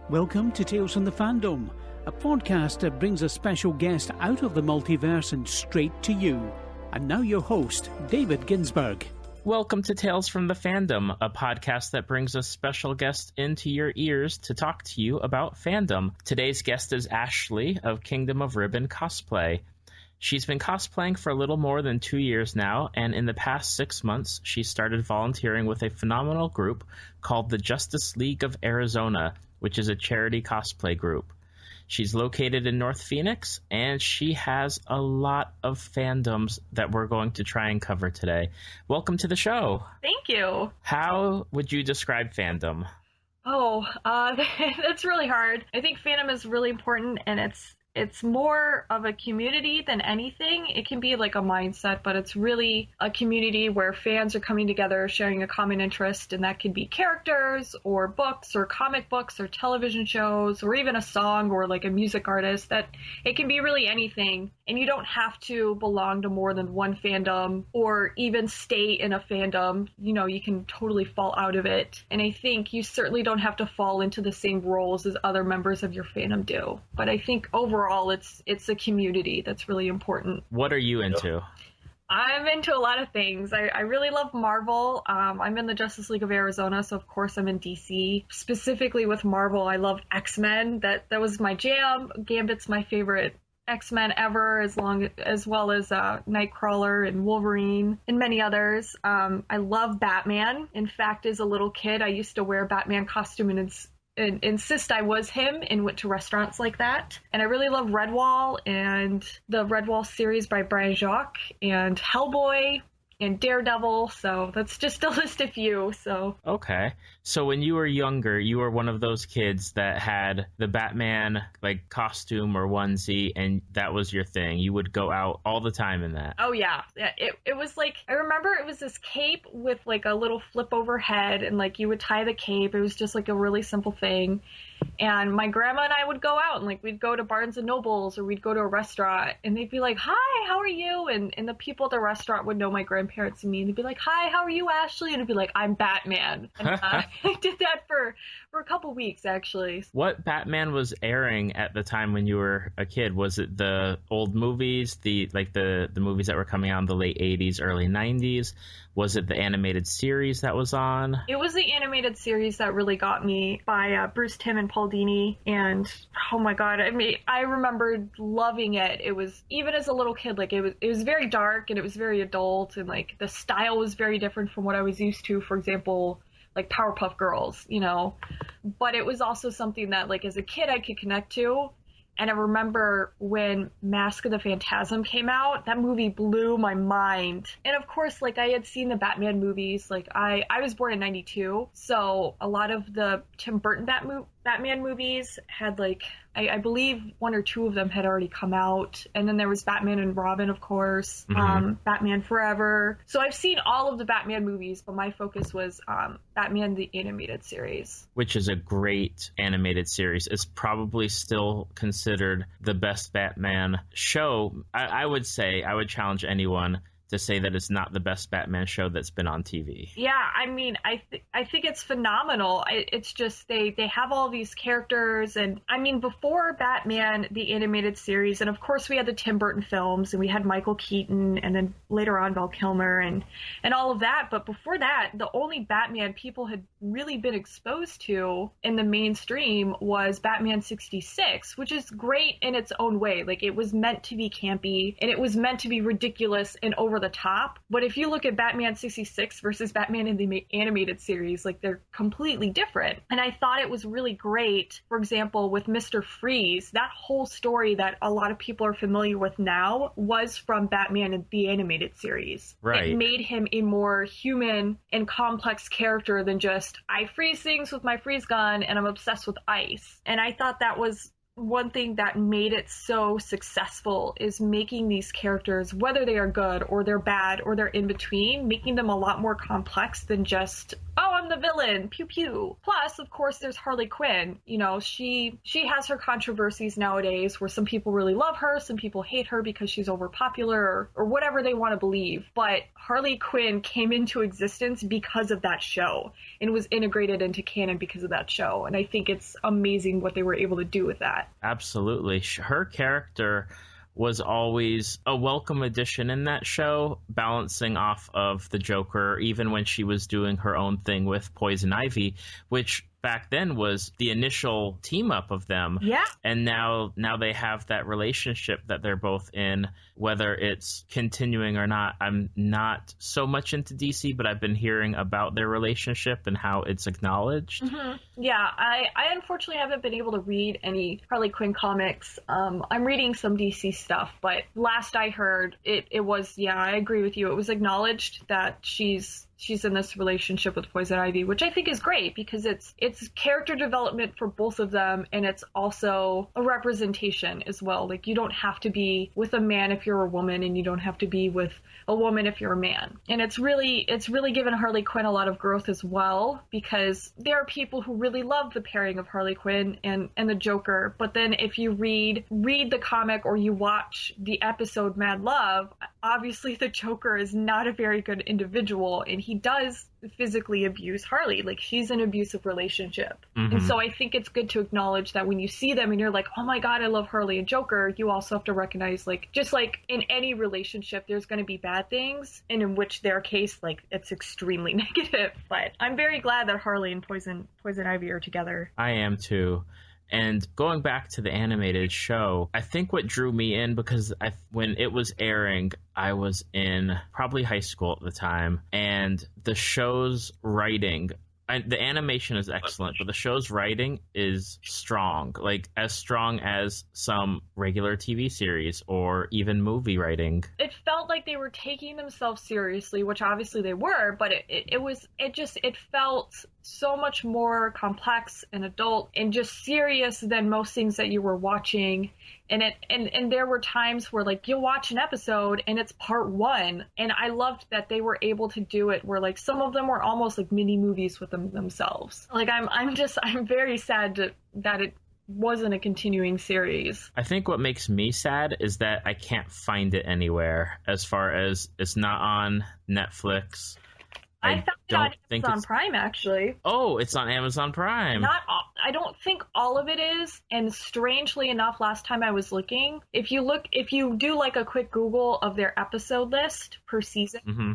Welcome to Tales from the Fandom, a podcast that brings a special guest out of the multiverse and straight to you. And now your host, David Ginsburg. Welcome to Tales from the Fandom, a podcast that brings a special guest into your ears to talk to you about fandom. Today's guest is Ashlee of Kingdom of Ribbon Cosplay. She's been cosplaying for a little more than 2 years now, and in the past 6 months, she started volunteering with a phenomenal group called the Justice League of Arizona, which is a charity cosplay group. She's located in North Phoenix, and she has a lot of fandoms that we're going to try and cover today. Welcome to the show. Thank you. How would you describe fandom? That's really hard. I think fandom is really important, and it's more of a community than anything. It can be like a mindset, but it's really a community where fans are coming together, sharing a common interest, and that could be characters or books or comic books or television shows or even a song or like a music artist. That it can be really anything, and you don't have to belong to more than one fandom or even stay in a fandom. You know, you can totally fall out of it, and I think you certainly don't have to fall into the same roles as other members of your fandom do. But I think overall, it's a community that's really important. What are you into? I'm into a lot of things. I really love Marvel. I'm in the Justice League of Arizona, so of course I'm in DC. Specifically with Marvel, I love X-Men. That was my jam. Gambit's my favorite X-Men ever, as well as Nightcrawler and Wolverine and many others. I love Batman. In fact, as a little kid, I used to wear a Batman costume and insist I was him and went to restaurants like that. And I really love Redwall and the Redwall series by Brian Jacques and Hellboy and Daredevil. So that's just to list a few. So okay. So when you were younger, you were one of those kids that had the Batman like costume or onesie, and that was your thing. You would go out all the time in that. Oh yeah. It was like, I remember it was this cape with like a little flip over head, and like you would tie the cape. It was just like a really simple thing. And my grandma and I would go out, and like we'd go to Barnes and Nobles, or we'd go to a restaurant, and they'd be like, "Hi, how are you?" And the people at the restaurant would know my grandparents and me, and they'd be like, "Hi, how are you, Ashlee?" And I'd be like, "I'm Batman." And I did that for a couple weeks, actually. What Batman was airing at the time when you were a kid? Was it the old movies, the movies that were coming out in the late 80s, early 90s? Was it the animated series that was on? It was the animated series that really got me, by Bruce Timm and Paul Dini. And oh my god, I mean, I remembered loving it. It was, even as a little kid, like it was very dark and it was very adult, and like the style was very different from what I was used to. For example, like Powerpuff Girls, you know. But it was also something that, like, as a kid I could connect to. And I remember when Mask of the Phantasm came out, that movie blew my mind. And of course, like, I had seen the Batman movies. Like, I was born in 92, so a lot of the Tim Burton Batman movies had, like, I believe one or two of them had already come out. And then there was Batman and Robin, of course, Batman Forever. So I've seen all of the Batman movies, but my focus was Batman the Animated Series. Which is a great animated series. It's probably still considered the best Batman show. I would say, I would challenge anyone to say that it's not the best Batman show that's been on TV. Yeah, I mean, I think it's phenomenal. It's just they have all these characters, and I mean, before Batman the Animated Series, and of course we had the Tim Burton films, and we had Michael Keaton, and then later on Val Kilmer, and all of that. But before that, the only Batman people had really been exposed to in the mainstream was Batman 66, which is great in its own way. Like, it was meant to be campy, and it was meant to be ridiculous and over the top. But if you look at Batman 66 versus Batman in the animated series, like, they're completely different. And I thought it was really great, for example, with Mr. Freeze. That whole story that a lot of people are familiar with now was from Batman in the animated series. Right. It made him a more human and complex character than just, I freeze things with my freeze gun and I'm obsessed with ice. And I thought that was one thing that made it so successful, is making these characters, whether they are good or they're bad or they're in between, making them a lot more complex than just, oh, I'm the villain, pew pew. Plus, of course, there's Harley Quinn. You know, she has her controversies nowadays where some people really love her, some people hate her because she's overpopular or whatever they want to believe. But Harley Quinn came into existence because of that show and was integrated into canon because of that show. And I think it's amazing what they were able to do with that. Absolutely. Her character was always a welcome addition in that show, balancing off of the Joker, even when she was doing her own thing with Poison Ivy, which back then was the initial team up of them. Yeah. And now they have that relationship that they're both in, whether it's continuing or not. I'm not so much into DC, but I've been hearing about their relationship and how it's acknowledged. Mm-hmm. Yeah, I unfortunately haven't been able to read any Harley Quinn comics. I'm reading some DC stuff, but last I heard, it was, yeah, I agree with you. It was acknowledged that she's in this relationship with Poison Ivy, which I think is great because it's character development for both of them, and it's also a representation as well. Like, you don't have to be with a man if you're a woman, and you don't have to be with a woman if you're a man. And it's really given Harley Quinn a lot of growth as well, because there are people who really love the pairing of Harley Quinn and the Joker, but then if you read the comic or you watch the episode Mad Love, obviously the Joker is not a very good individual, and he does physically abuse Harley. Like, she's an abusive relationship. Mm-hmm. And so I think it's good to acknowledge that when you see them and you're like, oh my God, I love Harley and Joker, you also have to recognize, like, just like in any relationship, there's going to be bad things, and in which their case, like, it's extremely negative. But I'm very glad that Harley and Poison Ivy are together. I am too. And going back to the animated show, I think what drew me in, because when it was airing, I was in probably high school at the time, and the show's writing, the animation is excellent, but the show's writing is strong, like as strong as some regular TV series or even movie writing. It felt like they were taking themselves seriously, which obviously they were, but it felt so much more complex and adult and just serious than most things that you were watching. And there were times where, like, you'll watch an episode and it's part one, and I loved that they were able to do it where, like, some of them were almost like mini movies with themselves. Like, I'm very sad that it wasn't a continuing series. I think what makes me sad is that I can't find it anywhere, as far as it's not on Netflix. I found it on Amazon Prime, actually. Oh, it's on Amazon Prime. I don't think all of it is. And strangely enough, last time I was looking, if you do like a quick Google of their episode list per season, mm-hmm.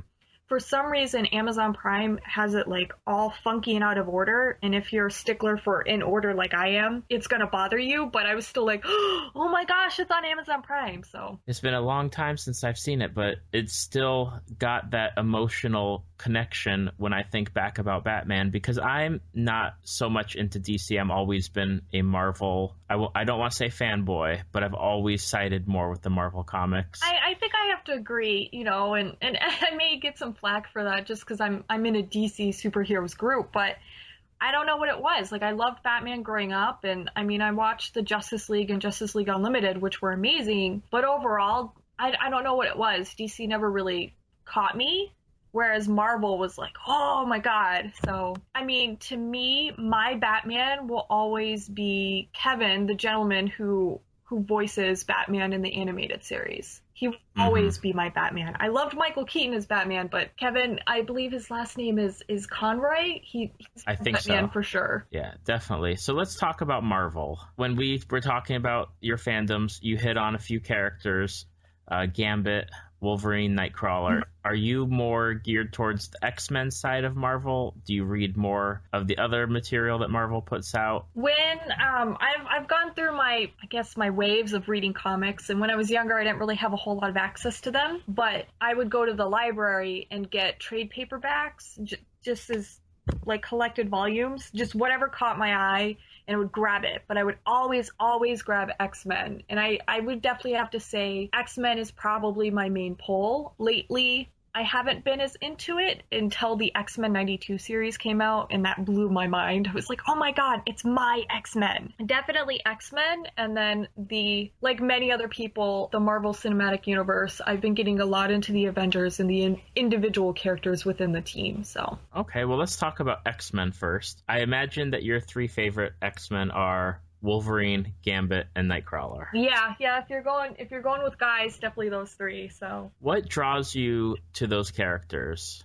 For some reason, Amazon Prime has it like all funky and out of order. And if you're a stickler for in order like I am, it's going to bother you. But I was still like, oh my gosh, it's on Amazon Prime. So it's been a long time since I've seen it, but it's still got that emotional connection when I think back about Batman, because I'm not so much into DC. I've always been a Marvel, I don't want to say fanboy, but I've always sided more with the Marvel comics. I think I have to agree, you know, and I may get some flack for that just because I'm in a DC superheroes group, but I don't know what it was. Like, I loved Batman growing up, and I mean, I watched the Justice League and Justice League Unlimited, which were amazing, but overall, I don't know what it was. DC never really caught me, whereas Marvel was like, oh my God. So, I mean, to me, my Batman will always be Kevin, the gentleman who voices Batman in the animated series. He will always be my Batman. I loved Michael Keaton as Batman, but Kevin, I believe his last name is Conroy. He's I think Batman so. For sure. Yeah, definitely. So let's talk about Marvel. When we were talking about your fandoms, you hit on a few characters, Gambit, Wolverine, Nightcrawler. Are you more geared towards the X-Men side of Marvel? Do you read more of the other material that Marvel puts out? When I've gone through my waves of reading comics, and when I was younger, I didn't really have a whole lot of access to them, but I would go to the library and get trade paperbacks, just as like collected volumes, just whatever caught my eye, and would grab it. But I would always grab X-Men. And I would definitely have to say X-Men is probably my main pull. Lately, I haven't been as into it until the X-Men 92 series came out, and that blew my mind. I was like, oh my god, it's my X-Men. Definitely X-Men, and then like many other people, the Marvel Cinematic Universe. I've been getting a lot into the Avengers and the individual characters within the team, so. Okay, well, let's talk about X-Men first. I imagine that your 3 favorite X-Men are Wolverine, Gambit, and Nightcrawler. Yeah. If you're going with guys, definitely those 3. So, what draws you to those characters?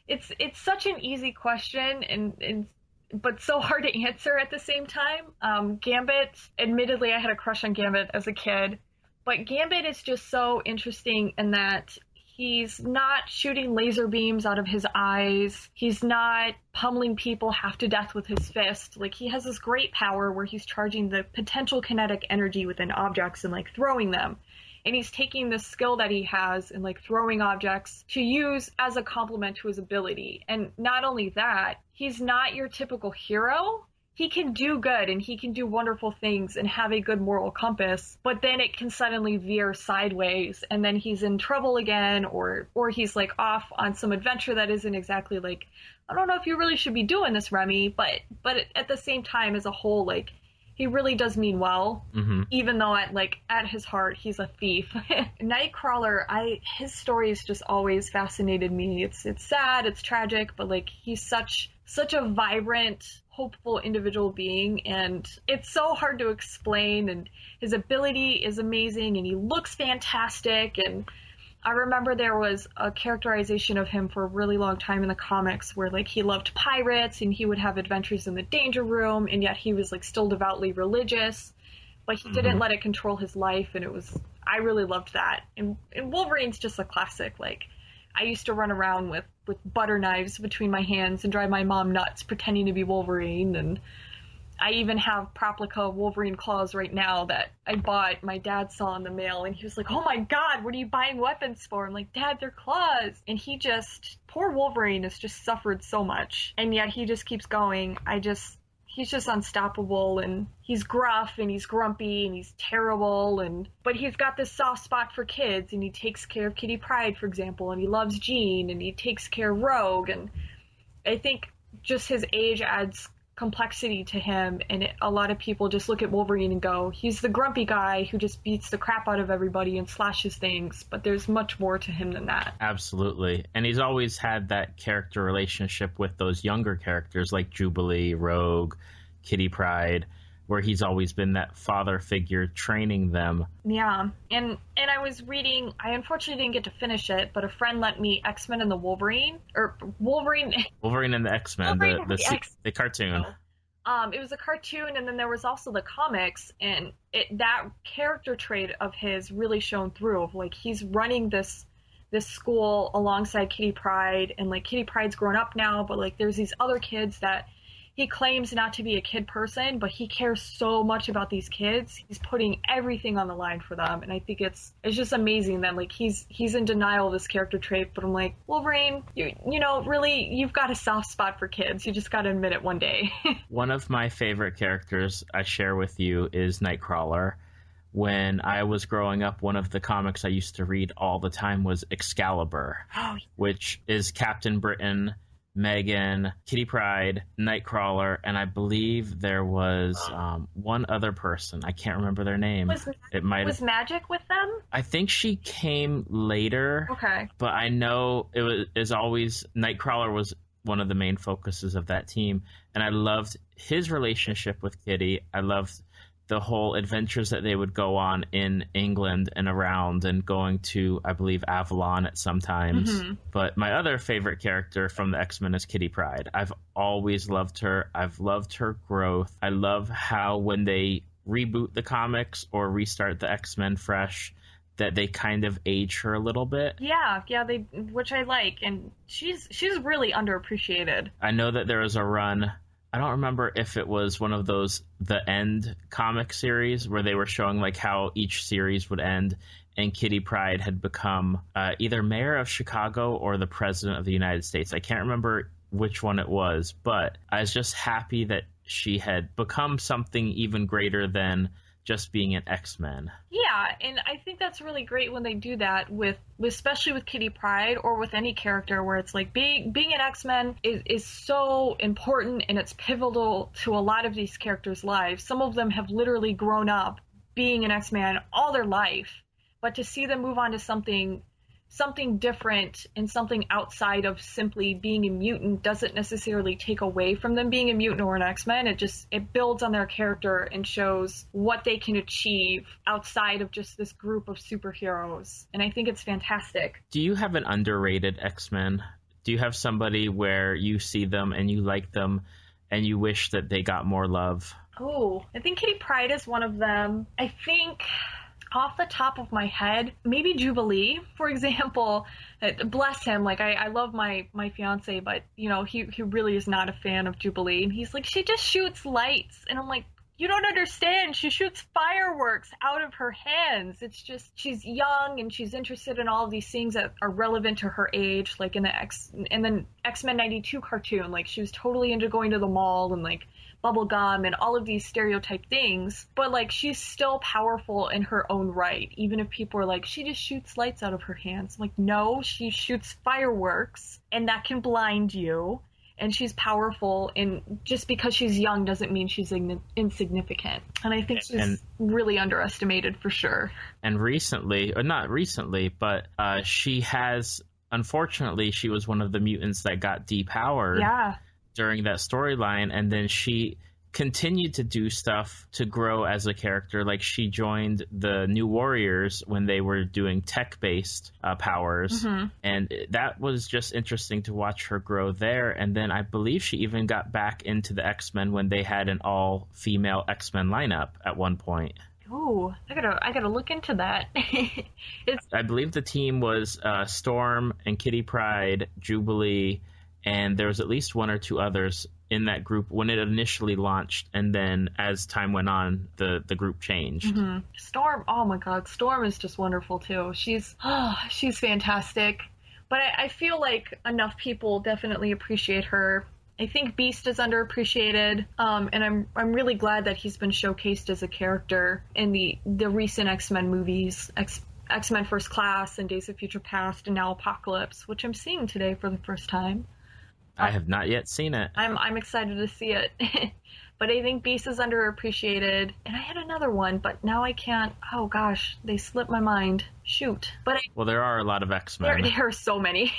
It's such an easy question, and but so hard to answer at the same time. Gambit, admittedly, I had a crush on Gambit as a kid, but Gambit is just so interesting in that he's not shooting laser beams out of his eyes. He's not pummeling people half to death with his fist. Like, he has this great power where he's charging the potential kinetic energy within objects and, like, throwing them. And he's taking the skill that he has and, like, throwing objects to use as a complement to his ability. And not only that, he's not your typical hero. He can do good and he can do wonderful things and have a good moral compass, but then it can suddenly veer sideways and then he's in trouble again, or he's like off on some adventure that isn't exactly like, I don't know if you really should be doing this, Remy, but at the same time, as a whole, like, he really does mean well, even though at his heart, he's a thief. Nightcrawler, his story has just always fascinated me. It's sad, it's tragic, but like, he's such a vibrant, hopeful individual being, and it's so hard to explain, and his ability is amazing, and he looks fantastic. And I remember there was a characterization of him for a really long time in the comics where, like, he loved pirates and he would have adventures in the danger room, and yet he was, like, still devoutly religious, but he didn't let it control his life, and I really loved that. And Wolverine's just a classic. Like, I used to run around with butter knives between my hands and drive my mom nuts pretending to be Wolverine. And I even have replica Wolverine claws right now that I bought, my dad saw in the mail, and he was like, oh my god, what are you buying weapons for? I'm like, Dad, they're claws. And poor Wolverine has just suffered so much, and yet he just keeps going. He's just unstoppable, and he's gruff, and he's grumpy, and he's terrible, but he's got this soft spot for kids, and he takes care of Kitty Pryde, for example, and he loves Jean, and he takes care of Rogue, and I think just his age adds complexity to him, and a lot of people just look at Wolverine and go, he's the grumpy guy who just beats the crap out of everybody and slashes things, but there's much more to him than that. Absolutely. And he's always had that character relationship with those younger characters like Jubilee, Rogue, Kitty Pryde, where he's always been that father figure training them. Yeah, and I was reading, I unfortunately didn't get to finish it, but a friend lent me X-Men and the Wolverine and the X-Men, the cartoon. It was a cartoon, and then there was also the comics, and that character trait of his really shone through, of like, he's running this school alongside Kitty Pryde, and like, Kitty Pryde's grown up now, but like, there's these other kids that he claims not to be a kid person, but he cares so much about these kids. He's putting everything on the line for them. And I think it's just amazing that, like, he's in denial of this character trait, but I'm like, Wolverine, you know, really, you've got a soft spot for kids. You just got to admit it one day. One of my favorite characters I share with you is Nightcrawler. When I was growing up, one of the comics I used to read all the time was Excalibur, which is Captain Britain, Megan, Kitty Pryde, Nightcrawler, and I believe there was one other person. I can't remember their name. Was Magic with them? I think she came later. Okay. But I know is always Nightcrawler was one of the main focuses of that team, and I loved his relationship with Kitty. I loved the whole adventures that they would go on in England and around, and going to, I believe, Avalon at some times. But my other favorite character from the X-Men is Kitty Pryde. I've always loved her. I've loved her growth. I love how when they reboot the comics or restart the X-Men fresh, that they kind of age her a little bit. Yeah, which I like, and she's really underappreciated. I know that there was a run, I don't remember if it was one of those The End comic series where they were showing like how each series would end, and Kitty Pryde had become either mayor of Chicago or the president of the United States. I can't remember which one it was, but I was just happy that she had become something even greater than just being an X-Men. Yeah, and I think that's really great when they do that with especially with Kitty Pryde or with any character, where it's like being an X-Men is so important and it's pivotal to a lot of these characters' lives. Some of them have literally grown up being an X-Man all their life, but to see them move on to something different and something outside of simply being a mutant doesn't necessarily take away from them being a mutant or an X-Men. It builds on their character and shows what they can achieve outside of just this group of superheroes. And I think it's fantastic. Do you have an underrated X-Men? Do you have somebody where you see them and you like them and you wish that they got more love? Oh, I think Kitty Pryde is one of them. I think off the top of my head, maybe Jubilee, for example. Bless him. Like, I love my fiance, but, you know, he really is not a fan of Jubilee. And he's like, she just shoots lights. And I'm like, you don't understand. She shoots fireworks out of her hands. It's just, she's young and she's interested in all of these things that are relevant to her age, like in the X-Men 92 cartoon. Like, she was totally into going to the mall and, like, bubblegum and all of these stereotype things, but like she's still powerful in her own right, even if people are like, she just shoots lights out of her hands. I'm like, no, she shoots fireworks and that can blind you, and she's powerful, and just because she's young doesn't mean she's insignificant. And I think she's really underestimated for sure. And recently, or not recently, but she has, unfortunately, she was one of the mutants that got depowered. Yeah. During that storyline, and then she continued to do stuff to grow as a character. Like, she joined the New Warriors when they were doing tech-based powers, and that was just interesting to watch her grow there. And then I believe she even got back into the X-Men when they had an all-female X-Men lineup at one point. Oh, I gotta look into that. I believe the team was Storm and Kitty Pryde, Jubilee, and there was at least one or two others in that group when it initially launched, and then as time went on, the group changed. Storm, oh my god, Storm is just wonderful too. She's fantastic. But I feel like enough people definitely appreciate her. I think Beast is underappreciated, and I'm really glad that he's been showcased as a character in the recent X-Men movies, X-Men First Class and Days of Future Past, and now Apocalypse, which I'm seeing today for the first time. I have not yet seen it. I'm excited to see it. But I think Beast is underappreciated. And I had another one, but now I can't. Oh gosh, they slipped my mind. Shoot. Well, there are a lot of X-Men. There are so many.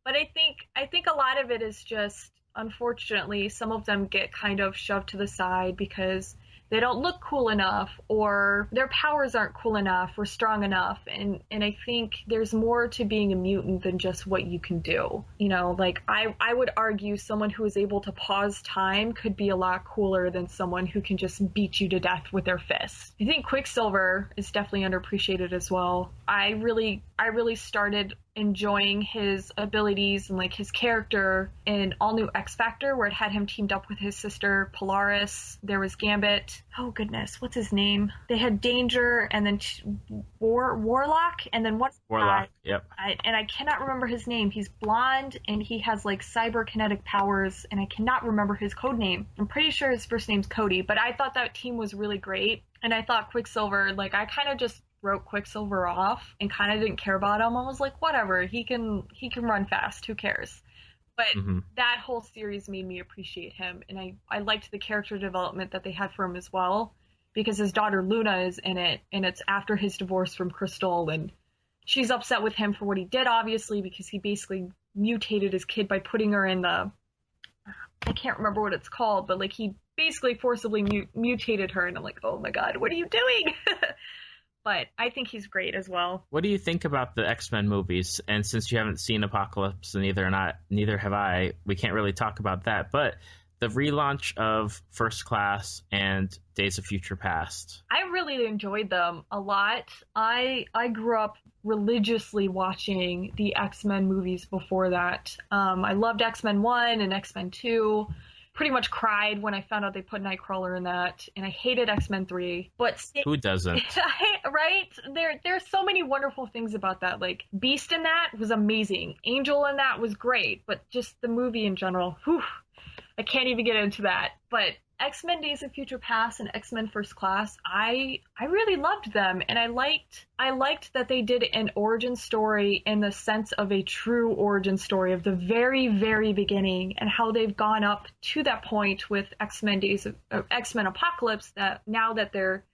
But I think a lot of it is just, unfortunately, some of them get kind of shoved to the side because they don't look cool enough, or their powers aren't cool enough or strong enough. And I think there's more to being a mutant than just what you can do. You know, like I would argue someone who is able to pause time could be a lot cooler than someone who can just beat you to death with their fists. I think Quicksilver is definitely underappreciated as well. I really started enjoying his abilities and like his character in All New X Factor, where it had him teamed up with his sister Polaris. There was Gambit. Oh goodness, what's his name? They had Danger, and then Warlock, and then what's Warlock? Yep. I cannot remember his name. He's blonde and he has like cyberkinetic powers, and I cannot remember his code name. I'm pretty sure his first name's Cody, but I thought that team was really great, and I thought Quicksilver, like I kind of just wrote Quicksilver off and kind of didn't care about him. I was like, whatever, he can run fast, who cares? But that whole series made me appreciate him, and I liked the character development that they had for him as well, because his daughter Luna is in it, and it's after his divorce from Crystal, and she's upset with him for what he did, obviously, because he basically mutated his kid by putting her in the, I can't remember what it's called, but like he basically forcibly mutated her, and I'm like, oh my god, what are you doing? But I think he's great as well. What do you think about the X-Men movies? And since you haven't seen Apocalypse, and neither have I, we can't really talk about that. But the relaunch of First Class and Days of Future Past. I really enjoyed them a lot. I grew up religiously watching the X-Men movies before that. I loved X-Men 1 and X-Men 2. Pretty much cried when I found out they put Nightcrawler in that, and I hated X-Men 3. But who doesn't? Right? There's so many wonderful things about that. Like Beast in that was amazing. Angel in that was great, but just the movie in general, whew. I can't even get into that. But X-Men Days of Future Past and X-Men First Class, I really loved them, and I liked that they did an origin story in the sense of a true origin story of the very, very beginning, and how they've gone up to that point with X-Men Days of X-Men Apocalypse, that now that they're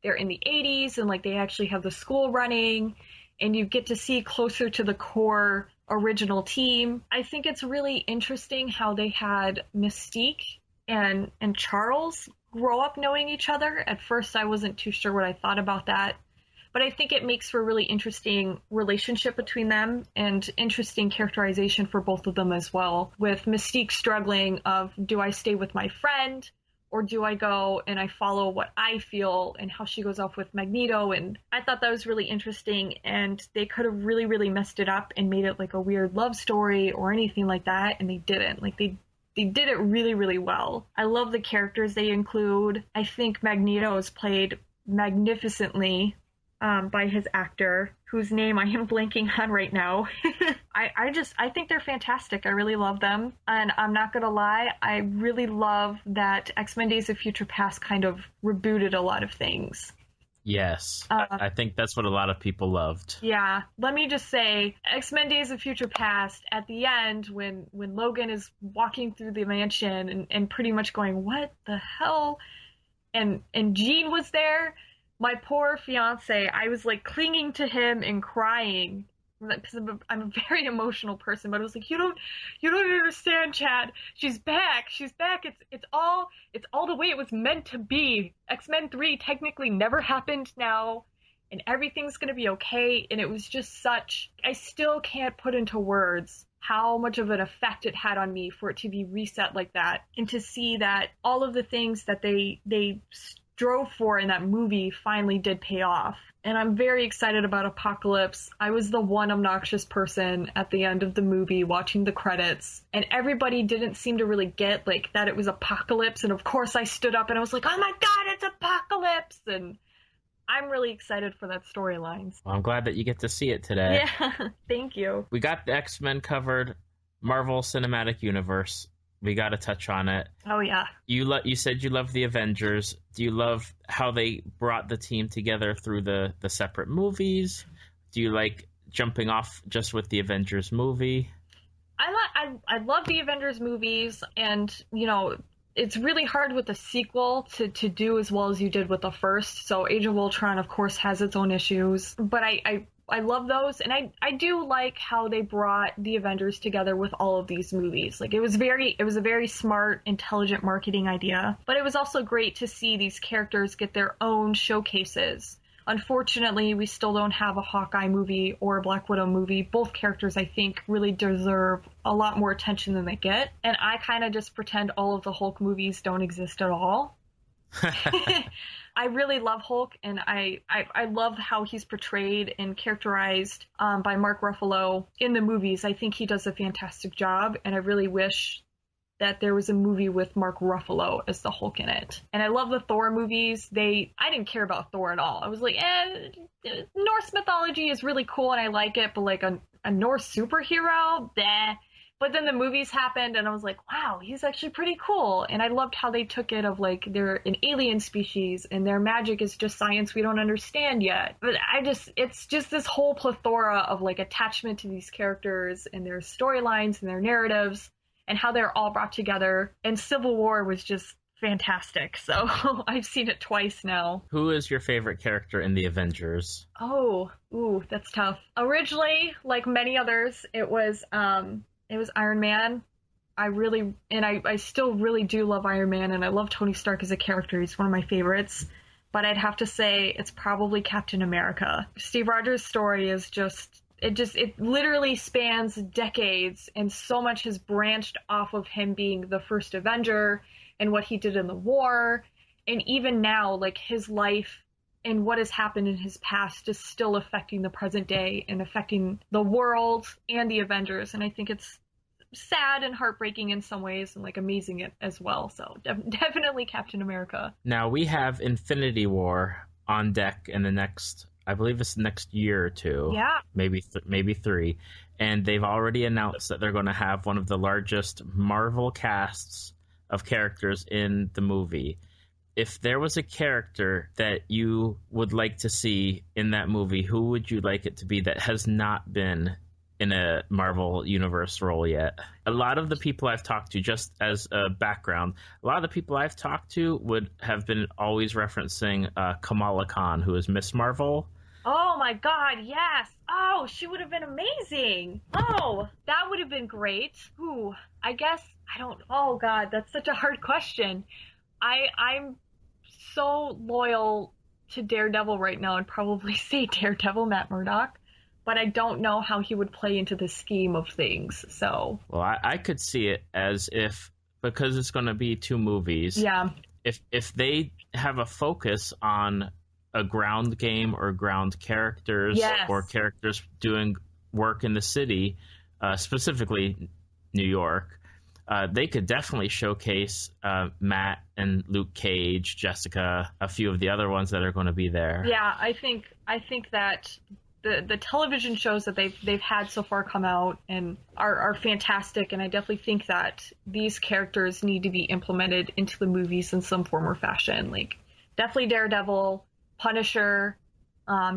in the 80s and like they actually have the school running, and you get to see closer to the core original team. I think it's really interesting how they had Mystique and Charles grow up knowing each other. At first, I wasn't too sure what I thought about that, but I think it makes for a really interesting relationship between them and interesting characterization for both of them as well, with Mystique struggling of, do I stay with my friend or do I go and I follow what I feel, and how she goes off with Magneto. And I thought that was really interesting, and they could have really, really messed it up and made it like a weird love story or anything like that, and they didn't. Like they did it really, really well. I love the characters they include. I think Magneto is played magnificently by his actor, whose name I am blanking on right now. I think they're fantastic. I really love them. And I'm not gonna lie, I really love that X-Men Days of Future Past kind of rebooted a lot of things. Yes, I think that's what a lot of people loved. Yeah, let me just say, X-Men Days of Future Past, at the end, when Logan is walking through the mansion and pretty much going, what the hell? And Jean was there, my poor fiance, I was like clinging to him and crying. Because I'm a very emotional person, but I was like, you don't understand, Chad. She's back. It's all the way it was meant to be. X-Men 3 technically never happened now, and everything's gonna be okay. And it was just such, I still can't put into words how much of an effect it had on me for it to be reset like that, and to see that all of the things that they drove for in that movie finally did pay off. And I'm very excited about Apocalypse. I was the one obnoxious person at the end of the movie watching the credits, and everybody didn't seem to really get like that it was Apocalypse. And of course I stood up and I was like, oh my god, it's Apocalypse! And I'm really excited for that storyline. Well, I'm glad that you get to see it today. Yeah, thank you. We got the X-Men covered, Marvel Cinematic Universe. We got to touch on it. Oh, yeah. You said you love the Avengers. Do you love how they brought the team together through the separate movies? Do you like jumping off just with the Avengers movie? I love the Avengers movies, and, you know, it's really hard with the sequel to do as well as you did with the first. So Age of Ultron, of course, has its own issues. But I love those, and I do like how they brought the Avengers together with all of these movies. Like, it was a very smart, intelligent marketing idea, but it was also great to see these characters get their own showcases. Unfortunately, we still don't have a Hawkeye movie or a Black Widow movie. Both characters, I think, really deserve a lot more attention than they get, and I kind of just pretend all of the Hulk movies don't exist at all. I really love Hulk, and I love how he's portrayed and characterized by Mark Ruffalo in the movies. I think he does a fantastic job, and I really wish that there was a movie with Mark Ruffalo as the Hulk in it. And I love the Thor movies. I didn't care about Thor at all. I was like, Norse mythology is really cool and I like it, but like a Norse superhero, bleh. But then the movies happened, and I was like, wow, he's actually pretty cool. And I loved how they took it of, like, they're an alien species, and their magic is just science we don't understand yet. But it's just this whole plethora of, like, attachment to these characters and their storylines and their narratives and how they're all brought together. And Civil War was just fantastic. So I've seen it twice now. Who is your favorite character in the Avengers? Oh, that's tough. Originally, like many others, it was Iron Man. I still really do love Iron Man, and I love Tony Stark as a character. He's one of my favorites. But I'd have to say it's probably Captain America. Steve Rogers' story is it literally spans decades, and so much has branched off of him being the first Avenger and what he did in the war. And even now, like, his life and what has happened in his past is still affecting the present day and affecting the world and the Avengers. And I think it's sad and heartbreaking in some ways and like amazing as well. So definitely Captain America. Now we have Infinity War on deck in the next, I believe it's the next year or two. Yeah. Maybe 3. And they've already announced that they're going to have one of the largest Marvel casts of characters in the movie. If there was a character that you would like to see in that movie, who would you like it to be that has not been in a Marvel Universe role yet? A lot of the people I've talked to, just as a background, a lot of the people I've talked to would have been always referencing Kamala Khan, who is Miss Marvel. Oh my God, yes. Oh, she would have been amazing. Oh, that would have been great. Ooh, I guess, oh God, that's such a hard question. I'm so loyal to Daredevil right now and probably say Daredevil, Matt Murdock, but I don't know how he would play into the scheme of things, so. Well, I could see it as if, because it's going to be 2 movies, yeah. If they have a focus on a ground game or ground characters, yes, or characters doing work in the city, specifically New York, they could definitely showcase Matt and Luke Cage, Jessica, a few of the other ones that are going to be there. Yeah, I think that the television shows that they've had so far come out and are fantastic, and I definitely think that these characters need to be implemented into the movies in some form or fashion. Like definitely Daredevil, Punisher,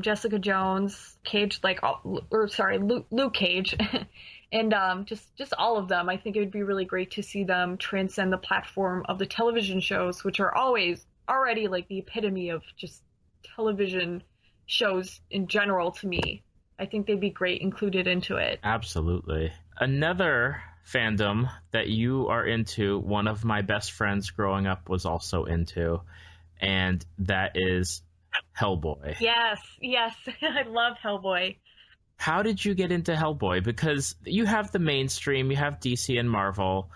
Jessica Jones, Cage, Luke Cage. And just all of them. I think it would be really great to see them transcend the platform of the television shows, which are already like the epitome of just television shows in general to me. I think they'd be great included into it. Absolutely. Another fandom that you are into, one of my best friends growing up was also into, and that is Hellboy. Yes. I love Hellboy. How did you get into Hellboy? Because you have the mainstream, you have DC and Marvel.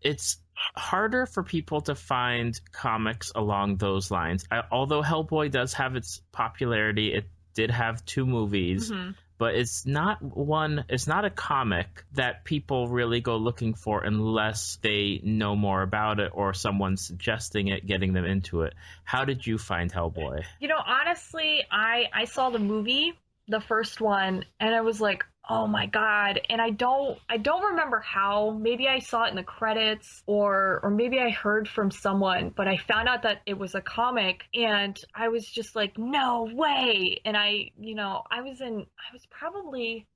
It's harder for people to find comics along those lines. Although Hellboy does have its popularity, it did have 2 movies, but it's not a comic that people really go looking for unless they know more about it or someone suggesting it, getting them into it. How did you find Hellboy? Honestly, I saw the movie, the first one, and I was like, oh my God. And I don't remember how. Maybe I saw it in the credits or maybe I heard from someone, but I found out that it was a comic and I was just like, no way. And I was probably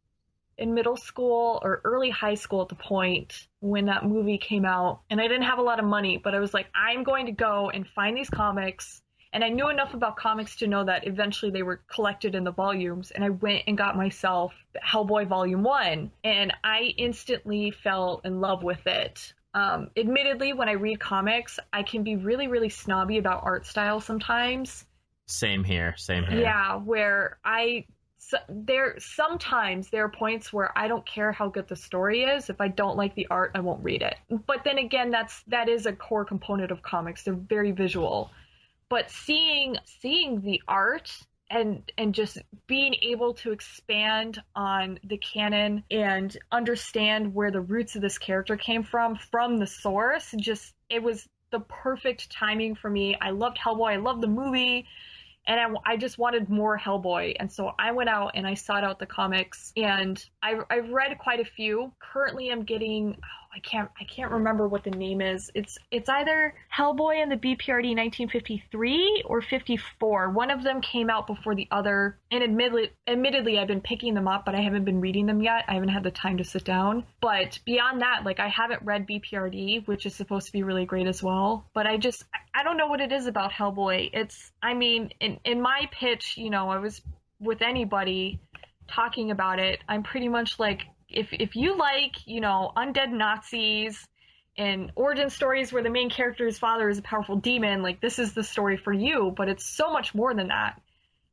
in middle school or early high school at the point when that movie came out, and I didn't have a lot of money, but I was like, I'm going to go and find these comics. And I knew enough about comics to know that eventually they were collected in the volumes. And I went and got myself Hellboy Volume 1. And I instantly fell in love with it. Admittedly, when I read comics, I can be really, really snobby about art style sometimes. Same here. Yeah, where sometimes there are points where I don't care how good the story is. If I don't like the art, I won't read it. But then again, that is a core component of comics. They're very visual. But seeing the art and just being able to expand on the canon and understand where the roots of this character came from the source, it was the perfect timing for me. I loved Hellboy. I loved the movie. And I just wanted more Hellboy. And so I went out and I sought out the comics, and I've read quite a few. Currently I'm getting, I can't remember what the name is. It's either Hellboy and the BPRD 1953 or 54. One of them came out before the other. And admittedly, I've been picking them up, but I haven't been reading them yet. I haven't had the time to sit down. But beyond that, like, I haven't read BPRD, which is supposed to be really great as well. But I don't know what it is about Hellboy. In my pitch, I was with anybody talking about it. I'm pretty much like, if you like, undead Nazis and origin stories where the main character's father is a powerful demon, like, this is the story for you. But it's so much more than that.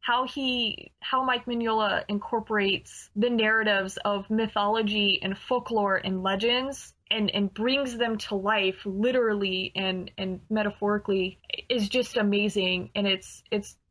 How Mike Mignola incorporates the narratives of mythology and folklore and legends and brings them to life literally and metaphorically is just amazing. And it's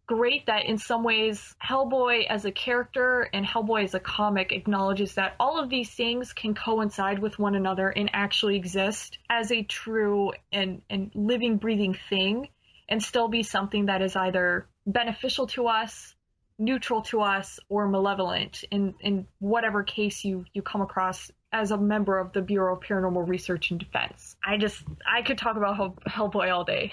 great that in some ways Hellboy as a character and Hellboy as a comic acknowledges that all of these things can coincide with one another and actually exist as a true and living, breathing thing, and still be something that is either beneficial to us, neutral to us, or malevolent in whatever case you come across as a member of the Bureau of Paranormal Research and Defense. I could talk about Hellboy all day.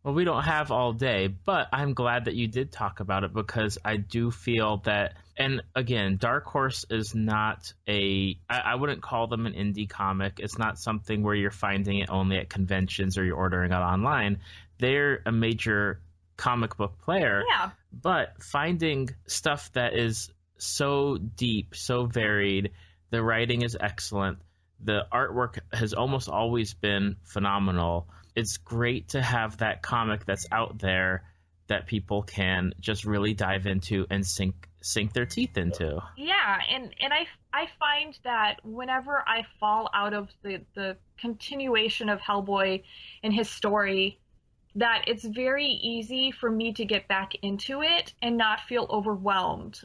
Well, we don't have all day, but I'm glad that you did talk about it, because I do feel that, and again, Dark Horse is not I wouldn't call them an indie comic. It's not something where you're finding it only at conventions or you're ordering it online. They're a major comic book player. Yeah. But finding stuff that is so deep, so varied, the writing is excellent, the artwork has almost always been phenomenal. It's great to have that comic that's out there that people can just really dive into and sink their teeth into. Yeah, and I find that whenever I fall out of the continuation of Hellboy and his story, that it's very easy for me to get back into it and not feel overwhelmed.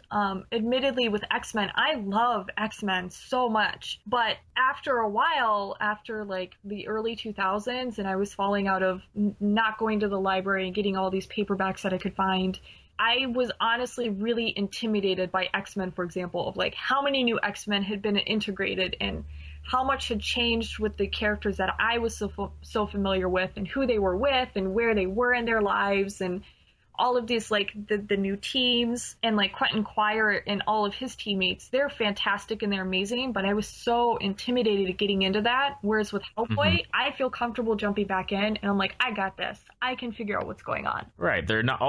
Admittedly, with X-Men, I love X-Men so much, but after a while, after like the early 2000s, and I was falling out of not going to the library and getting all these paperbacks that I could find, I was honestly really intimidated by X-Men, for example, of like how many new X-Men had been integrated and how much had changed with the characters that I was so familiar with, and who they were with and where they were in their lives, and all of these, like the new teams, and like Quentin Quire and all of his teammates. They're fantastic and they're amazing, but I was so intimidated at getting into that. Whereas with Hellboy, I feel comfortable jumping back in, and I'm like, I got this. I can figure out what's going on. Right. They're not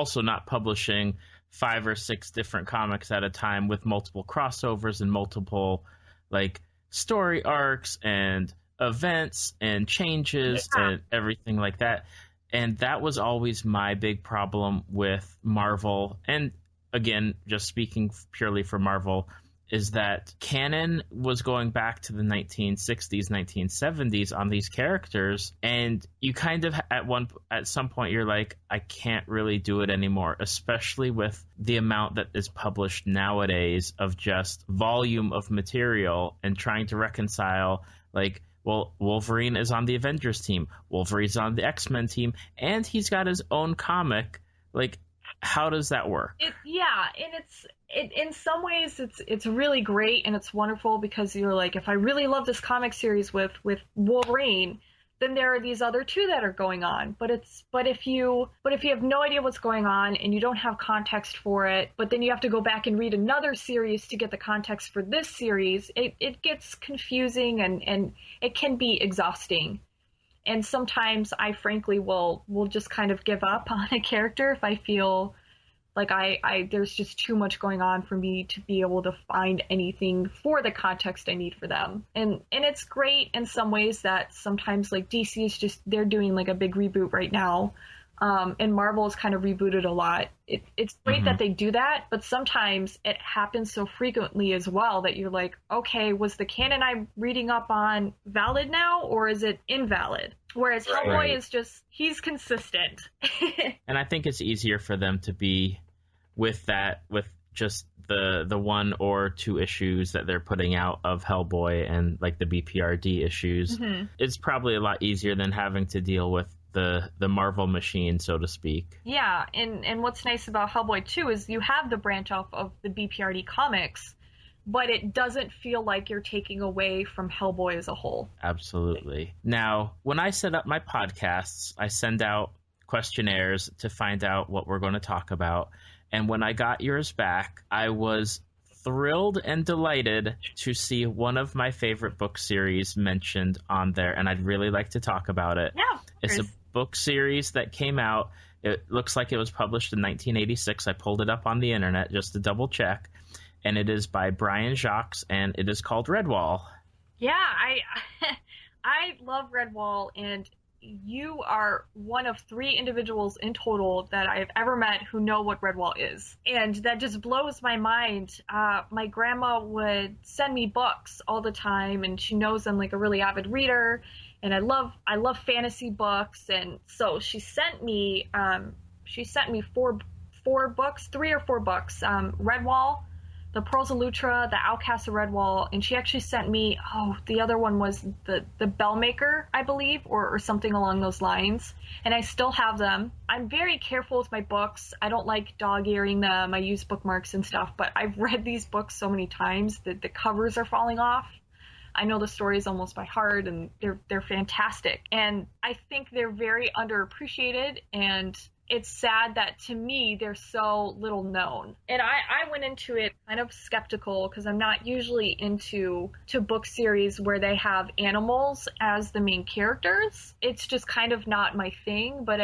publishing 5 or 6 different comics at a time with multiple crossovers and multiple like story arcs and events and changes and everything like that. And that was always my big problem with Marvel. And again, just speaking purely for Marvel, is that canon was going back to the 1960s, 1970s on these characters. And you kind of, at some point, you're like, I can't really do it anymore, especially with the amount that is published nowadays of just volume of material, and trying to reconcile, like, well, Wolverine is on the Avengers team, Wolverine's on the X-Men team, and he's got his own comic. Like, how does that work? And in some ways it's really great and it's wonderful, because you're like, if I really love this comic series with Wolverine, then there are these other 2 that are going on. But if you have no idea what's going on and you don't have context for it, but then you have to go back and read another series to get the context for this series, it gets confusing and it can be exhausting. And sometimes I frankly will just kind of give up on a character if I feel like there's just too much going on for me to be able to find anything for the context I need for them. And it's great in some ways that sometimes, like, DC is just, they're doing like a big reboot right now. And Marvel has kind of rebooted a lot. It's great that they do that, but sometimes it happens so frequently as well that you're like, okay, was the canon I'm reading up on valid now, or is it invalid? Whereas Hellboy is just, he's consistent. And I think it's easier for them to be with just the 1 or 2 issues that they're putting out of Hellboy and like the BPRD issues. It's probably a lot easier than having to deal with the Marvel machine, so to speak. Yeah, and what's nice about Hellboy too is you have the branch off of the BPRD comics, but it doesn't feel like you're taking away from Hellboy as a whole. Absolutely. Now, when I set up my podcasts, I send out questionnaires to find out what we're going to talk about. And when I got yours back, I was thrilled and delighted to see one of my favorite book series mentioned on there, and I'd really like to talk about it. Yeah. It's a book series that came out. It looks like it was published in 1986. I pulled it up on the internet just to double check, and it is by Brian Jacques, and it is called Redwall. Yeah, I love Redwall, and you are one of 3 individuals in total that I've ever met who know what Redwall is. And that just blows my mind. My grandma would send me books all the time, and she knows I'm like a really avid reader, and I love fantasy books. And so she sent me 4 books, 3 or 4 books, Redwall, The Pearls of Lutra, The Outcasts of Redwall, and she actually sent me, the other one was the Bellmaker, I believe, or something along those lines, and I still have them. I'm very careful with my books. I don't like dog-earing them. I use bookmarks and stuff, but I've read these books so many times that the covers are falling off. I know the stories almost by heart, and they're fantastic. And I think they're very underappreciated, and it's sad that, to me, they're so little known. And I went into it kind of skeptical because I'm not usually into book series where they have animals as the main characters. It's just kind of not my thing. But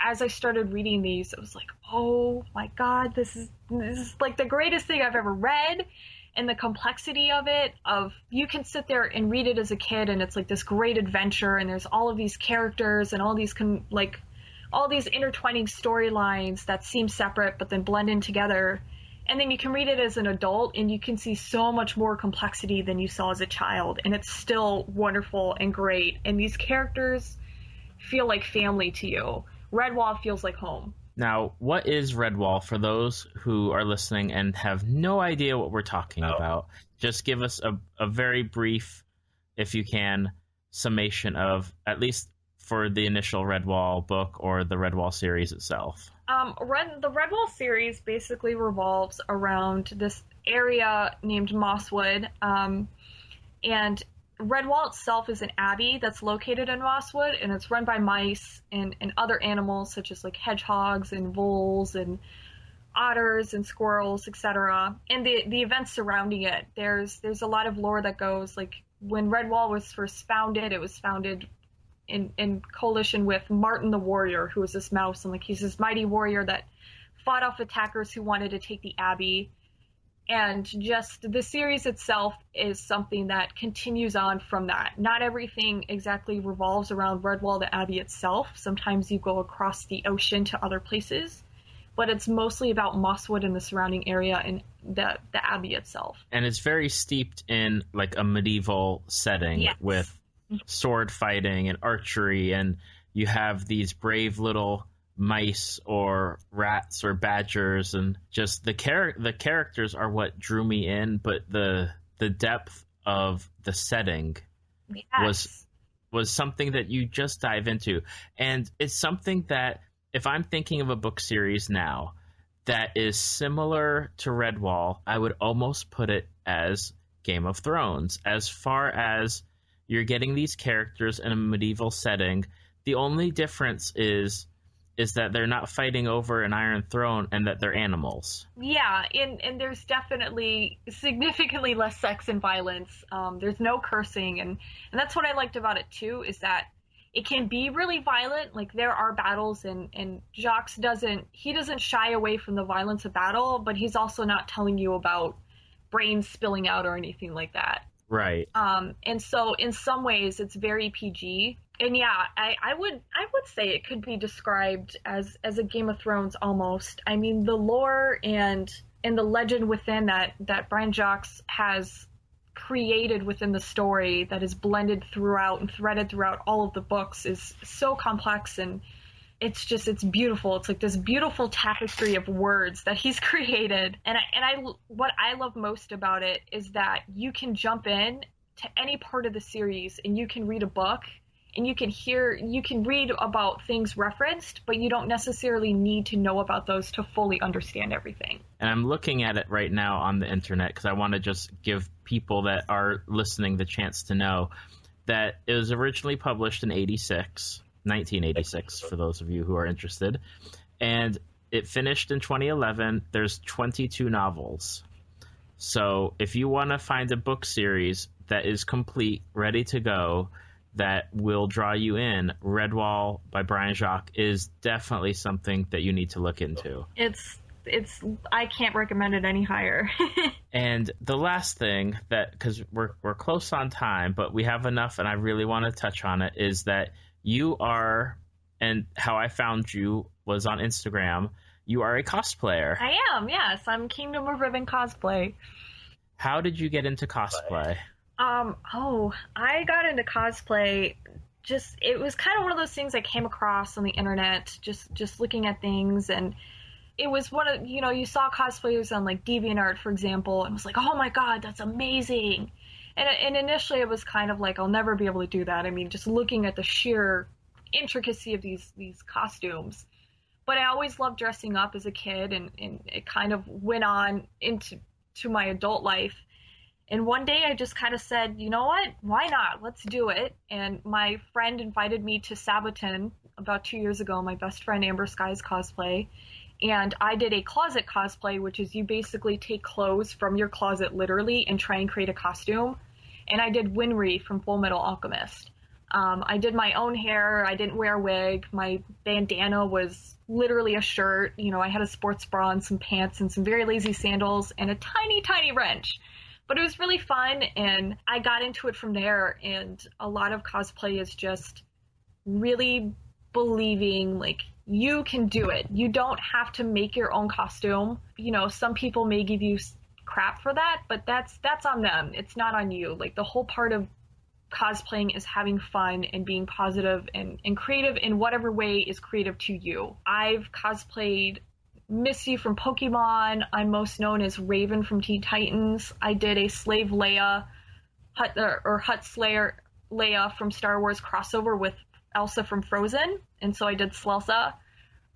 as I started reading these, it was like, oh my God, this is like the greatest thing I've ever read. And the complexity of it, you can sit there and read it as a kid, and it's like this great adventure, and there's all of these characters and all these all these intertwining storylines that seem separate but then blend in together. And then you can read it as an adult and you can see so much more complexity than you saw as a child. And it's still wonderful and great. And these characters feel like family to you. Redwall feels like home. Now, what is Redwall for those who are listening and have no idea what we're talking about? Just give us a very brief, if you can, summation of, at least for the initial Redwall book or the Redwall series itself. The Redwall series basically revolves around this area named Mosswood, and Redwall itself is an abbey that's located in Mosswood, and it's run by mice and other animals such as like hedgehogs and voles and otters and squirrels, etc. And the events surrounding it, there's a lot of lore that goes, like, when Redwall was first founded, it was founded in coalition with Martin the Warrior, who was this mouse, and like he's this mighty warrior that fought off attackers who wanted to take the abbey. And just the series itself is something that continues on from that. Not everything exactly revolves around Redwall, the abbey itself. Sometimes you go across the ocean to other places, but it's mostly about Mosswood and the surrounding area and the abbey itself. And it's very steeped in like a medieval setting. Yes. With sword fighting and archery, and you have these brave little mice or rats or badgers, and just the characters are what drew me in, but the depth of the setting. Yes. was something that you just dive into. And it's something that, if I'm thinking of a book series now that is similar to Redwall, I would almost put it as Game of Thrones, as far as you're getting these characters in a medieval setting. The only difference is that they're not fighting over an Iron Throne and that they're animals. Yeah, and there's definitely significantly less sex and violence. There's no cursing, and that's what I liked about it too, is that it can be really violent. Like, there are battles, and Jacques doesn't shy away from the violence of battle, but he's also not telling you about brains spilling out or anything like that. Right. And so in some ways it's very PG. And yeah, I would say it could be described as a Game of Thrones almost. I mean, the lore and the legend within that Brian Jacques has created within the story, that is blended throughout and threaded throughout all of the books, is so complex, and it's beautiful. It's like this beautiful tapestry of words that he's created. And what I love most about it is that you can jump in to any part of the series and you can read a book and you can read about things referenced, but you don't necessarily need to know about those to fully understand everything. And I'm looking at it right now on the internet because I want to just give people that are listening the chance to know that it was originally published in 1986, for those of you who are interested. And it finished in 2011. There's 22 novels. So if you want to find a book series that is complete, ready to go, that will draw you in, Redwall by Brian Jacques is definitely something that you need to look into. It's I can't recommend it any higher. And the last thing, that, because we're close on time, but we have enough and I really want to touch on it, is that you are, and how I found you was on Instagram, you are a cosplayer. I am, yes. I'm Kingdom of Ribbon Cosplay. How did you get into cosplay? I got into cosplay, it was kind of one of those things I came across on the internet, just looking at things, and it was one of, you saw cosplayers on like DeviantArt, for example, and was like, oh my God, that's amazing. And initially it was kind of like, I'll never be able to do that. I mean, just looking at the sheer intricacy of these costumes. But I always loved dressing up as a kid, and it kind of went on into my adult life. And one day I just kind of said, you know what? Why not? Let's do it. And my friend invited me to Sabaton about 2 years ago, my best friend Amber Sky's cosplay. And I did a closet cosplay, which is you basically take clothes from your closet literally and try and create a costume. And I did Winry from Full Metal Alchemist. I did my own hair. I didn't wear a wig. My bandana was literally a shirt. You know, I had a sports bra and some pants and some very lazy sandals and a tiny, tiny wrench. But it was really fun, and I got into it from there. And a lot of cosplay is just really believing, like, you can do it. You don't have to make your own costume. You know, some people may give you crap for that, but that's on them. It's not on you. Like, the whole part of cosplaying is having fun and being positive and creative in whatever way is creative to you. I've cosplayed Misty from Pokemon. I'm most known as Raven from Teen Titans. I did a Slave Leia, Hut Slayer Leia from Star Wars crossover with Elsa from Frozen, and so I did Slelsa.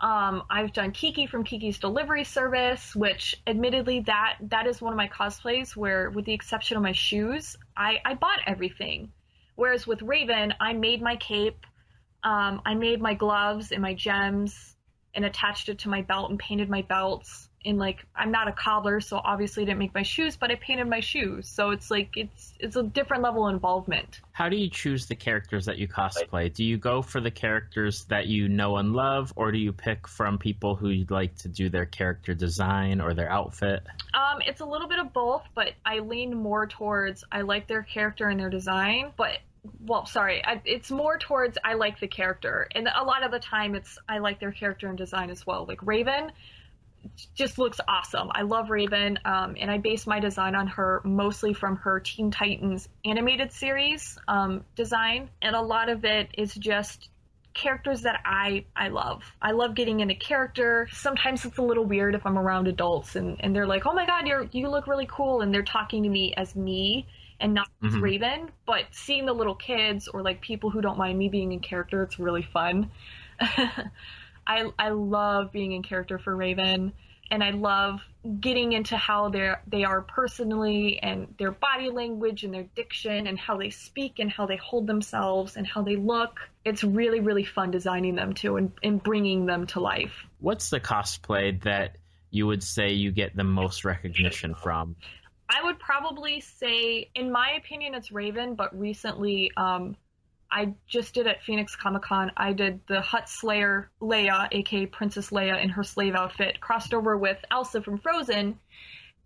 I've done Kiki from Kiki's Delivery Service, which admittedly that is one of my cosplays where, with the exception of my shoes, I bought everything. Whereas with Raven, I made my cape, I made my gloves and my gems and attached it to my belt and painted my belts. And like, I'm not a cobbler, so obviously I didn't make my shoes, but I painted my shoes. So it's like, it's a different level of involvement. How do you choose the characters that you cosplay? Do you go for the characters that you know and love, or do you pick from people who you'd like to do their character design or their outfit? It's a little bit of both, but I lean more towards I like their character and their design, it's more towards I like the character. And a lot of the time it's I like their character and design as well. Like Raven just looks awesome. I love Raven, and I base my design on her mostly from her Teen Titans animated series design. And a lot of it is just characters that I love. I love getting into character. Sometimes it's a little weird if I'm around adults and they're like, oh my god, you look really cool, and they're talking to me as me and not as Raven. But seeing the little kids or like people who don't mind me being in character, it's really fun. I love being in character for Raven, and I love getting into how they are personally, and their body language and their diction and how they speak and how they hold themselves and how they look. It's really, really fun designing them too and bringing them to life. What's the cosplay that you would say you get the most recognition from? I would probably say, in my opinion, it's Raven, but recently I just did at Phoenix Comic-Con, I did the Hut Slayer Leia, aka Princess Leia in her slave outfit, crossed over with Elsa from Frozen.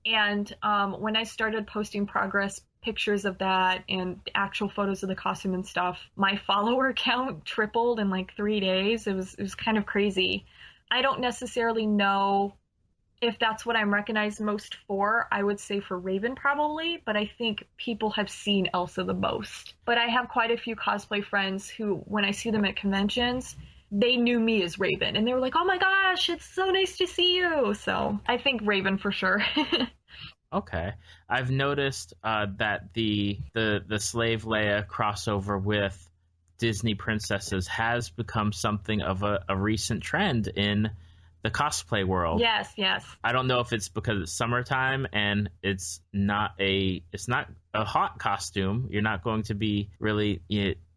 And when I started posting progress pictures of that and actual photos of the costume and stuff, my follower count tripled in like 3 days. It was kind of crazy. I don't necessarily know if that's what I'm recognized most for. I would say for Raven probably, but I think people have seen Elsa the most. But I have quite a few cosplay friends who, when I see them at conventions, they knew me as Raven, and they were like, oh my gosh, it's so nice to see you. So I think Raven for sure. Okay. I've noticed that the Slave Leia crossover with Disney princesses has become something of a recent trend in the cosplay world. Yes. I don't know if it's because it's summertime and it's not a hot costume. You're not going to be really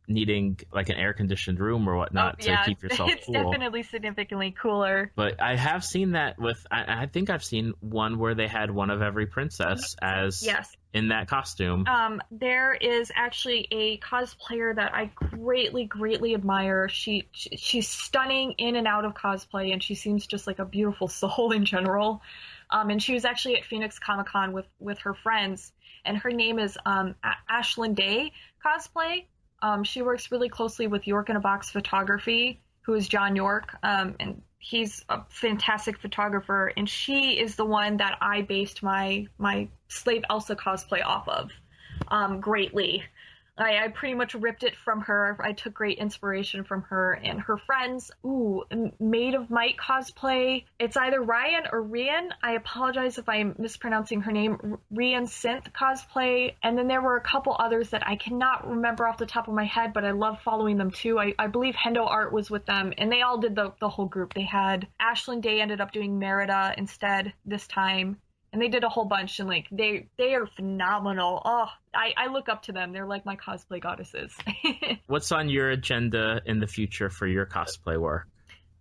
needing like an air-conditioned room or whatnot to keep yourself it's cool. It's definitely significantly cooler. But I have seen that with, I think I've seen one where they had one of every princess as in that costume. There is actually a cosplayer that I greatly, greatly admire. She's stunning in and out of cosplay, and she seems just like a beautiful soul in general. And she was actually at Phoenix Comic-Con with her friends, and her name is Ashlee and I Cosplay. She works really closely with York in a Box Photography, who is John York, and he's a fantastic photographer, and she is the one that I based my Slave Elsa cosplay off of greatly. I pretty much ripped it from her. I took great inspiration from her and her friends. Maid of Might cosplay. It's either Ryan or Rian. I apologize if I'm mispronouncing her name. Rian Synth cosplay. And then there were a couple others that I cannot remember off the top of my head, but I love following them too. I believe Hendo Art was with them, and they all did the whole group. They had Ashlee and I ended up doing Merida instead this time. and they did a whole bunch, and like they are phenomenal. Oh, I look up to them. They're like my cosplay goddesses. What's on your agenda in the future for your cosplay work?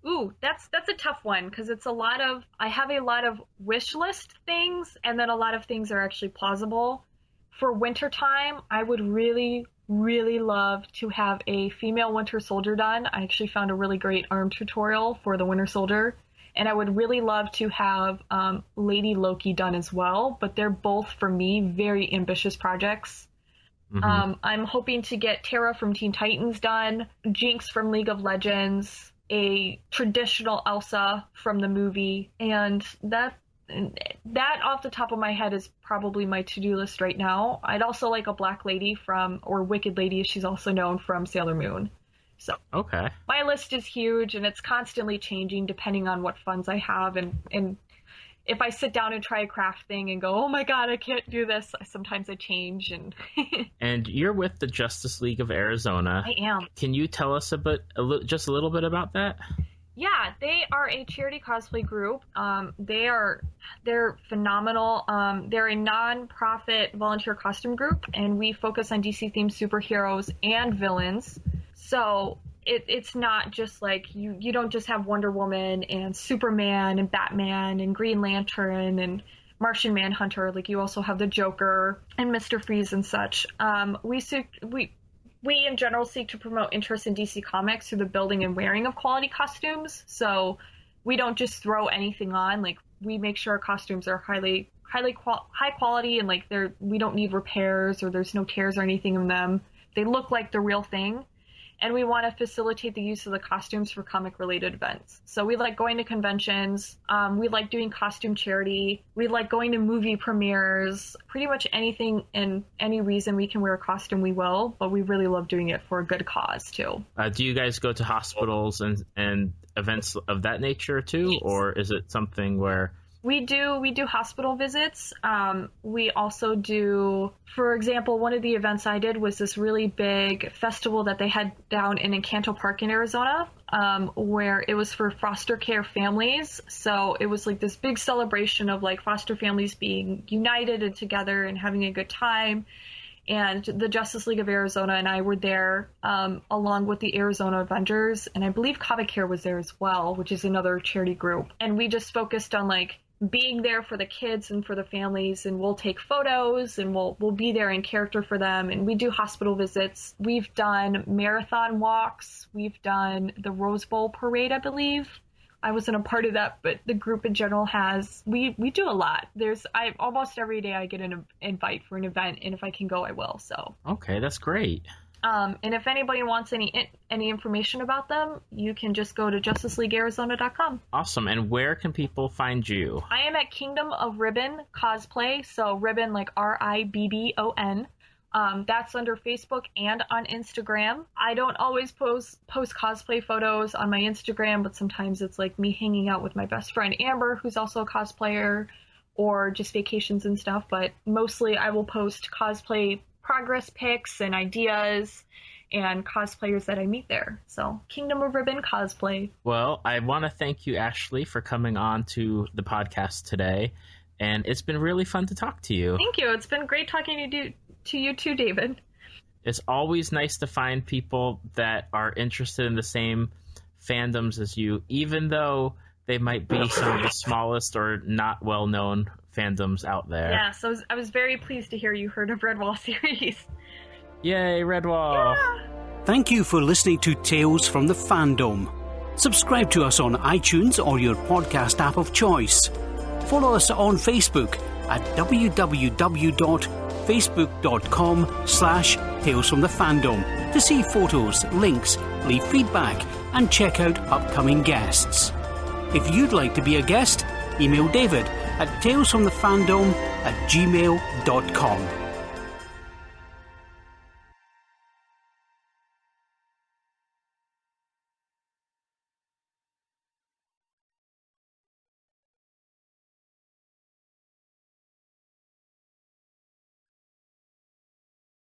Ooh, that's a tough one, because I have a lot of wish list things, and then a lot of things are actually plausible. For wintertime, I would really, really love to have a female Winter Soldier done. I actually found a really great arm tutorial for the Winter Soldier, and I would really love to have Lady Loki done as well, but they're both, for me, very ambitious projects. Mm-hmm. I'm hoping to get Terra from Teen Titans done, Jinx from League of Legends, a traditional Elsa from the movie, and that off the top of my head is probably my to-do list right now. I'd also like a Black Lady or Wicked Lady, as she's also known, from Sailor Moon. So okay, my list is huge, and it's constantly changing depending on what funds I have, and if I sit down and try a craft thing and go, oh my god, I can't do this, sometimes I change. And you're with the Justice League of Arizona. I am. Can you tell us just a little bit about that? Yeah, they are a charity cosplay group. They're phenomenal. They're a non-profit volunteer costume group, and we focus on DC-themed superheroes and villains. So it's not just like you don't just have Wonder Woman and Superman and Batman and Green Lantern and Martian Manhunter. Like, you also have the Joker and Mr. Freeze and such. We in general seek to promote interest in DC Comics through the building and wearing of quality costumes. So we don't just throw anything on. Like, we make sure our costumes are high quality, and like we don't need repairs, or there's no tears or anything in them. They look like the real thing. And we want to facilitate the use of the costumes for comic-related events. So we like going to conventions. We like doing costume charity. We like going to movie premieres. Pretty much anything and any reason we can wear a costume, we will. But we really love doing it for a good cause, too. Do you guys go to hospitals and events of that nature, too? Yes. Or is it something where... We do hospital visits. We also do, for example, one of the events I did was this really big festival that they had down in Encanto Park in Arizona, where it was for foster care families. So it was like this big celebration of like foster families being united and together and having a good time. And the Justice League of Arizona and I were there, along with the Arizona Avengers, and I believe Comic Care was there as well, which is another charity group. And we just focused on like being there for the kids and for the families, and we'll take photos, and we'll be there in character for them. And we do hospital visits. We've done marathon walks. We've done the Rose Bowl parade, I believe. I wasn't a part of that, but the group in general has. We do a lot. Almost every day I get an invite for an event, and if I can go, I will. So okay, that's great. And if anybody wants any information about them, you can just go to justiceleaguearizona.com. Awesome. And where can people find you? I am at Kingdom of Ribbon Cosplay. So Ribbon, like Ribbon. That's under Facebook and on Instagram. I don't always post cosplay photos on my Instagram, but sometimes it's like me hanging out with my best friend Amber, who's also a cosplayer, or just vacations and stuff. But mostly I will post cosplay progress pics and ideas and cosplayers that I meet there. So Kingdom of Ribbon Cosplay. Well, I want to thank you, Ashlee, for coming on to the podcast today. And it's been really fun to talk to you. Thank you. It's been great talking to you too, David. It's always nice to find people that are interested in the same fandoms as you, even though they might be some of the smallest or not well-known fandoms out there. Yeah, so I was very pleased to hear you heard of Redwall series. Yay, Redwall! Yeah. Thank you for listening to Tales from the Fandom. Subscribe to us on iTunes or your podcast app of choice. Follow us on Facebook at www.facebook.com/talesfromthefandom to see photos, links, leave feedback, and check out upcoming guests. If you'd like to be a guest, email David at talesfromthefandom@gmail.com.